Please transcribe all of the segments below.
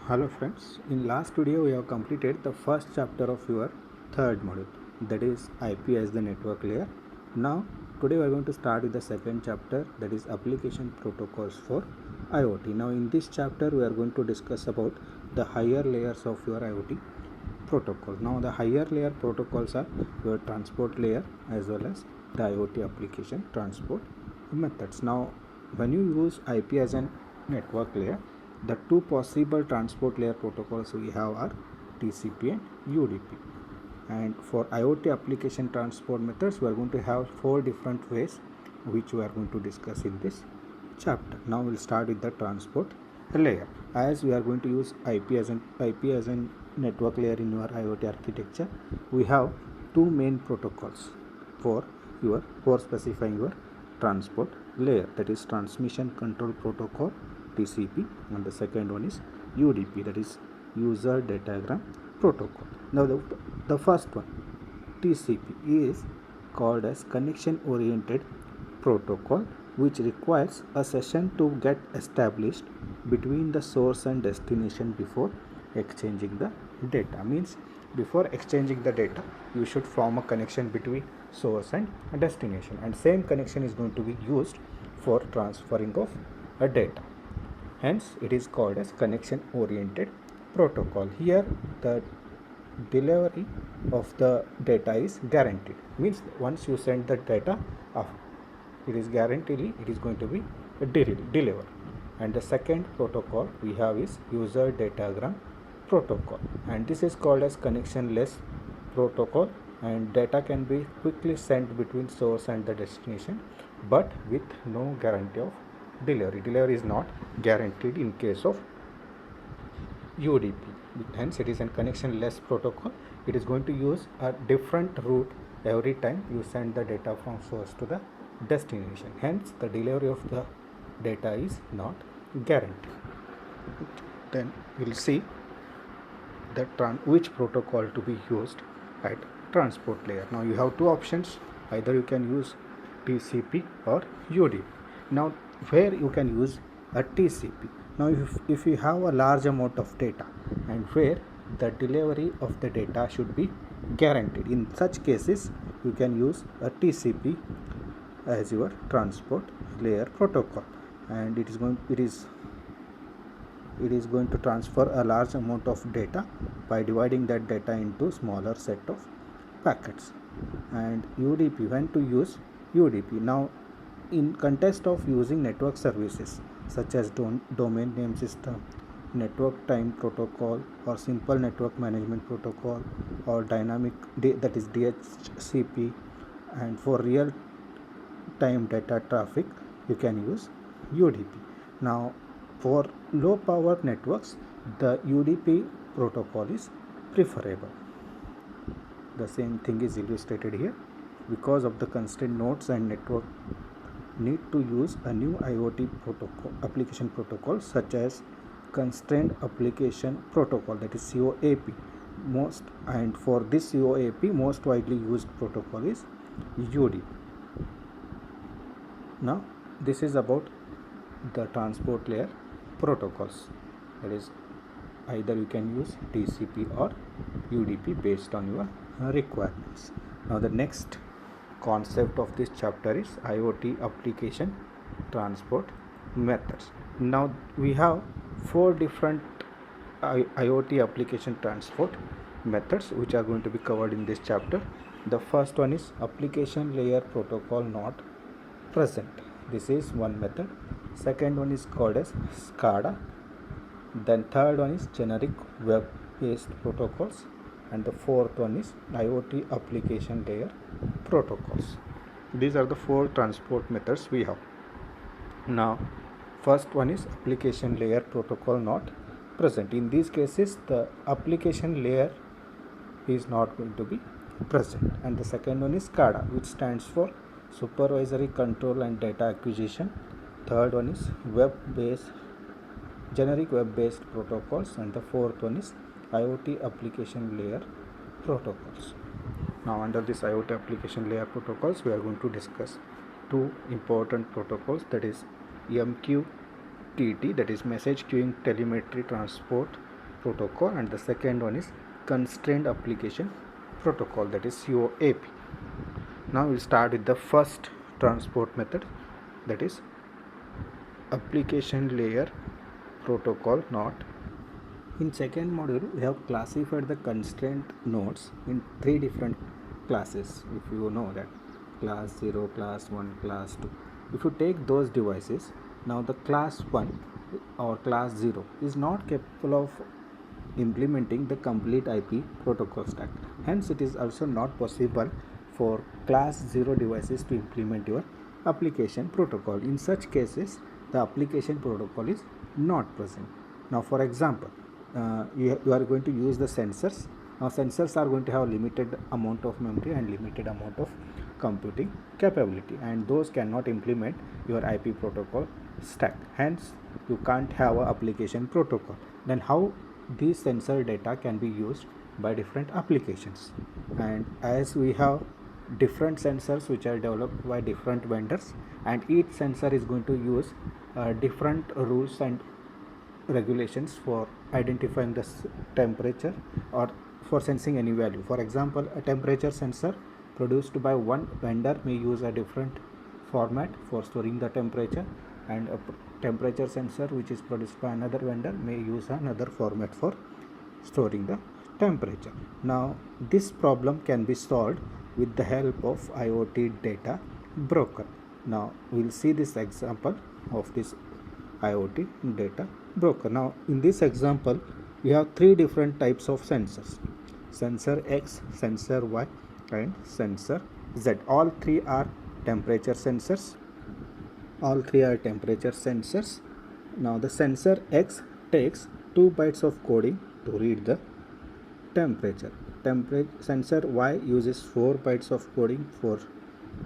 Hello friends, in last video we have completed the first chapter of your third module, that is IP as the network layer. Now today we are going to start with the second chapter, that is application protocols for IoT. Now in this chapter we are going to discuss about the higher layers of your IoT protocol. Now the higher layer protocols are your transport layer as well as the IoT application transport methods. Now when you use IP as a network layer, the two possible transport layer protocols we have are TCP and UDP. And for IoT application transport methods, we are going to have 4 different ways which we are going to discuss in this chapter. Now we'll start with the transport layer. As we are going to use IP as a network layer in your IoT architecture, we have two main protocols for specifying your transport layer, that is transmission control protocol TCP, and the second one is UDP, that is user datagram protocol. Now the first one, TCP, is called as connection oriented protocol, which requires a session to get established between the source and destination before exchanging the data. Means before exchanging the data you should form a connection between source and destination, and same connection is going to be used for transferring of a data. Hence it is called as connection oriented protocol. Here the delivery of the data is guaranteed. Means once you send the data, it is guaranteed it is going to be delivered. And the second protocol we have is user datagram protocol, and this is called as connectionless protocol, and data can be quickly sent between source and the destination, but with no guarantee of delivery. Delivery is not guaranteed in case of UDP. Hence it is a connectionless protocol. It is going to use a different route every time you send the data from source to the destination. Hence the delivery of the data is not guaranteed. Then we will see which protocol to be used at transport layer. Now you have two options, either you can use TCP or UDP. Now where you can use a TCP. Now if you have a large amount of data and where the delivery of the data should be guaranteed, in such cases you can use a TCP as your transport layer protocol, and it is going to transfer a large amount of data by dividing that data into smaller set of packets. And UDP, when to use UDP? Now in context of using network services such as domain name system, network time protocol, or simple network management protocol, or dynamic that is DHCP, and for real time data traffic you can use UDP. Now for low power networks the UDP protocol is preferable. The same thing is illustrated here. Because of the constrained nodes and network need to use a new IoT protocol, application protocol such as constrained application protocol, that is COAP. And for this COAP most widely used protocol is UDP. Now this is about the transport layer protocols, that is either you can use TCP or UDP based on your requirements. Now the next concept of this chapter is IoT application transport methods. Now we have 4 different IoT application transport methods which are going to be covered in this chapter. The first one is application layer protocol not present. This is one method. Second one is called as SCADA. Then third one is generic web based protocols, and the fourth one is IoT application layer protocols. These are the 4 transport methods we have. Now first one is application layer protocol not present. In these cases the application layer is not going to be present. And the second one is SCADA, which stands for supervisory control and data acquisition. Third one is generic web based protocols, and the fourth one is IoT application layer protocols. Now under this IoT application layer protocols we are going to discuss 2 important protocols, that is MQTT, that is message queuing telemetry transport protocol, and the second one is constrained application protocol, that is COAP. Now we'll start with the first transport method, that is application layer protocol NOT. In second module, we have classified the constraint nodes in three different classes. If you know that, class 0, class 1, class 2. If you take those devices, now the class 1 or class 0 is not capable of implementing the complete IP protocol stack. Hence, it is also not possible for class 0 devices to implement your application protocol. In such cases, the application protocol is not present. Now, for example, you are going to use the sensors. Now, sensors are going to have limited amount of memory and limited amount of computing capability, and those cannot implement your IP protocol stack. Hence, you can't have an application protocol. Then how these sensor data can be used by different applications? And as we have different sensors which are developed by different vendors, and each sensor is going to use different rules and regulations for identifying the temperature or for sensing any value. For example, a temperature sensor produced by one vendor may use a different format for storing the temperature, and a temperature sensor which is produced by another vendor may use another format for storing the temperature. Now, this problem can be solved with the help of IoT data broker. Now, we will see this example of this IoT data broker. Now, in this example, we have three different types of sensors: sensor X, sensor Y, and sensor Z. All three are temperature sensors. Now, the sensor X takes 2 bytes of coding to read the temperature. Sensor Y uses 4 bytes of coding for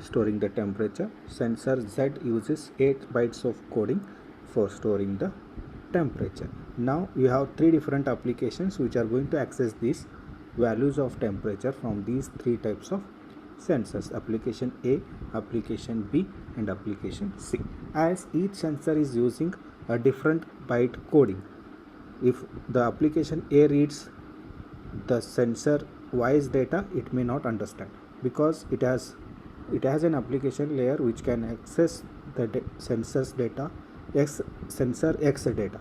storing the temperature. Sensor Z uses 8 bytes of coding for storing the temperature. Now you have three different applications which are going to access these values of temperature from these three types of sensors: application A, application B, and application C. As each sensor is using a different byte coding, if the application A reads the sensor Y's data, it may not understand, because it has an application layer which can access the sensor's data, sensor X data.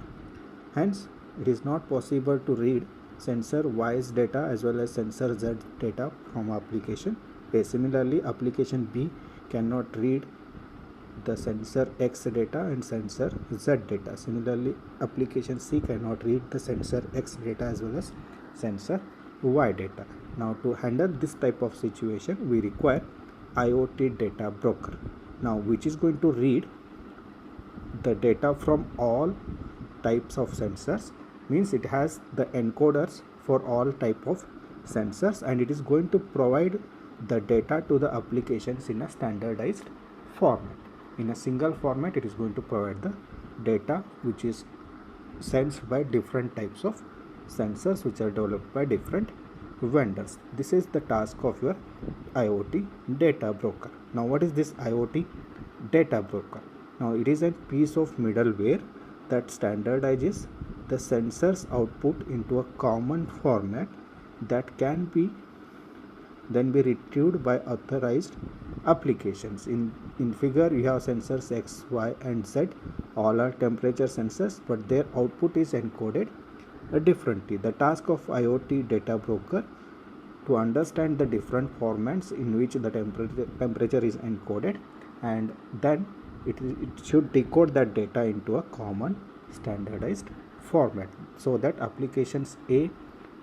Hence, it is not possible to read sensor Y's data as well as sensor Z data from application A. Similarly, application B cannot read the sensor X data and sensor Z data. Similarly, application C cannot read the sensor X data as well as sensor Y data. Now, to handle this type of situation, we require IoT data broker. Now, which is going to read the data from all types of sensors, means it has the encoders for all type of sensors, and it is going to provide the data to the applications in a standardized format. In a single format, it is going to provide the data which is sensed by different types of sensors which are developed by different vendors. This is the task of your IoT data broker. Now, what is this IoT data broker? Now, it is a piece of middleware that standardizes the sensor's output into a common format that can be then be retrieved by authorized applications. In figure, you have sensors X, Y, and Z. All are temperature sensors, but their output is encoded differently. The task of IoT data broker to understand the different formats in which the temperature is encoded, and then it should decode that data into a common standardized format, so that applications A,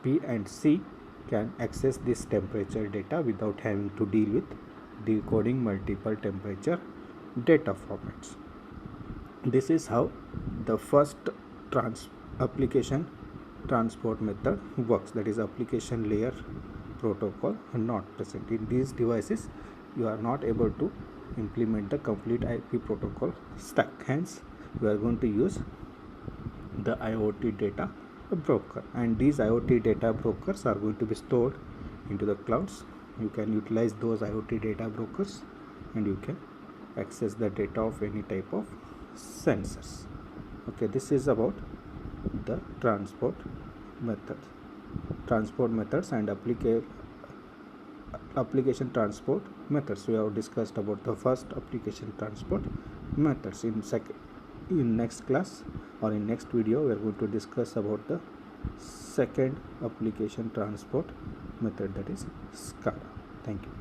B, and C can access this temperature data without having to deal with decoding multiple temperature data formats. This is how the first application transport method works, that is application layer protocol not present. In these devices, you are not able to implement the complete IP protocol stack. Hence, we are going to use the IoT data broker, and these IoT data brokers are going to be stored into the clouds. You can utilize those IoT data brokers and you can access the data of any type of sensors. Okay, this is about the transport methods, transport methods and application transport methods. We have discussed about the first application transport methods. In next class or in next video we are going to discuss about the second application transport method, that is SCADA. Thank you.